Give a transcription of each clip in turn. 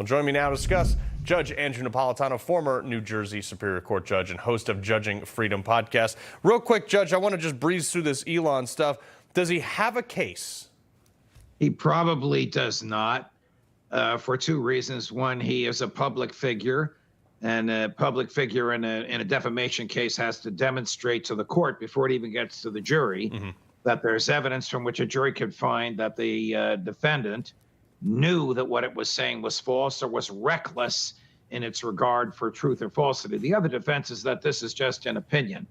Well, join me now to discuss Judge Andrew Napolitano, former New Jersey Superior Court judge and host of Judging Freedom podcast. Real quick, Judge, I want to just breeze through this Elon stuff. Does he have a case? He probably does not, for two reasons. One, he is a public figure, and a public figure in a defamation case has to demonstrate to the court before it even gets to the jury that there's evidence from which a jury could find that the defendant knew that what it was saying was false or was reckless in its regard for truth or falsity. The other defense is that this is just an opinion.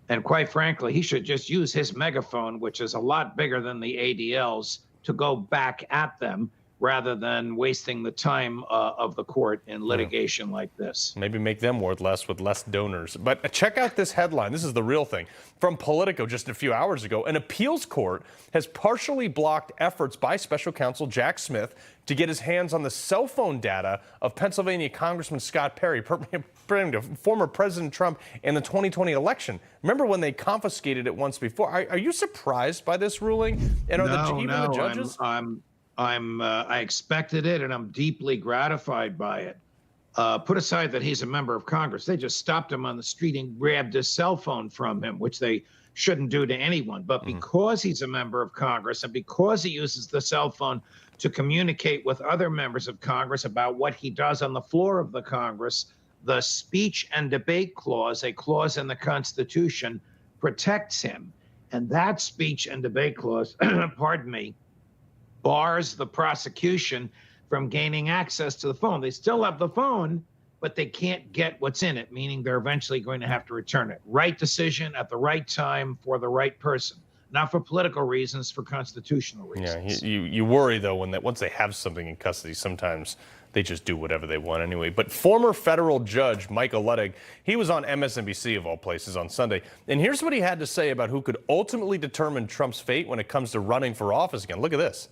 And quite frankly, he should just use his megaphone, which is a lot bigger than the ADL's, to go back at them rather than wasting the time of the court in litigation like this. Maybe make them worth less with less donors. But check out this headline. This is the real thing. From Politico just a few hours ago, an appeals court has partially blocked efforts by special counsel Jack Smith to get his hands on the cell phone data of Pennsylvania Congressman Scott Perry, former President Trump, in the 2020 election. Remember when they confiscated it once before? Are you surprised by this ruling? And are the judges? I expected it, and I'm deeply gratified by it. Put aside that he's a member of Congress. They just stopped him on the street and grabbed his cell phone from him, which they shouldn't do to anyone. But because he's a member of Congress and because he uses the cell phone to communicate with other members of Congress about what he does on the floor of the Congress, the speech and debate clause, a clause in the Constitution, protects him. And that speech and debate clause, pardon me, bars the prosecution from gaining access to the phone. They still have the phone, but they can't get what's in it, meaning they're eventually going to have to return it. Right decision at the right time for the right person. Not for political reasons, for constitutional reasons. Yeah, you worry, though, once they have something in custody, sometimes they just do whatever they want anyway. But former federal judge Michael Luttig, he was on MSNBC, of all places, on Sunday. And here's what he had to say about who could ultimately determine Trump's fate when it comes to running for office again. Look at this.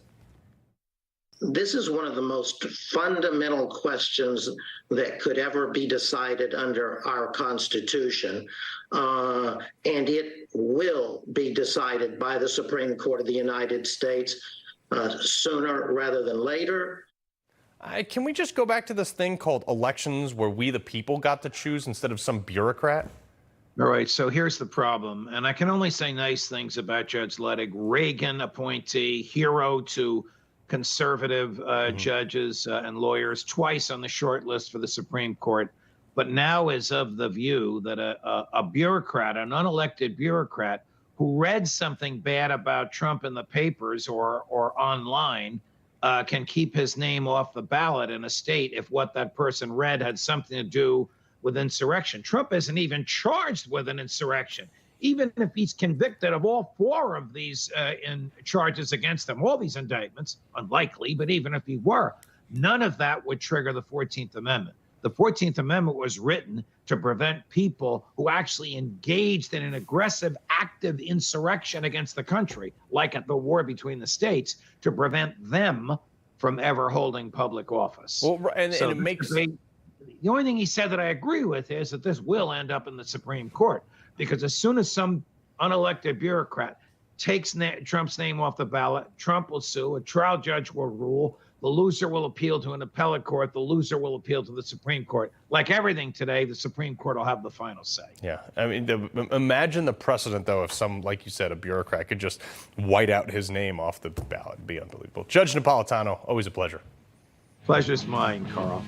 This is one of the most fundamental questions that could ever be decided under our Constitution, and it will be decided by the Supreme Court of the United States sooner rather than later. Can we just go back to this thing called elections where we the people got to choose instead of some bureaucrat? All right, so here's the problem, and I can only say nice things about Judge Luttig. Reagan appointee, hero to conservative judges and lawyers, twice on the short list for the Supreme Court, but now is of the view that a bureaucrat, an unelected bureaucrat who read something bad about Trump in the papers or online can keep his name off the ballot in a state if what that person read had something to do with insurrection. Trump isn't even charged with an insurrection. Even if he's convicted of all four of these charges against him, all these indictments, unlikely, but even if he were, none of that would trigger the 14th Amendment. The 14th Amendment was written to prevent people who actually engaged in an aggressive, active insurrection against the country, like at the war between the states, to prevent them from ever holding public office. Well, and it makes... The only thing he said that I agree with is that this will end up in the Supreme Court. Because as soon as some unelected bureaucrat takes Trump's name off the ballot, Trump will sue, a trial judge will rule, the loser will appeal to an appellate court, the loser will appeal to the Supreme Court. Like everything today, the Supreme Court will have the final say. Yeah, I mean, imagine the precedent, though, if some, like you said, a bureaucrat could just white out his name off the ballot. It'd be unbelievable. Judge Napolitano, always a pleasure. Pleasure's mine, Carl.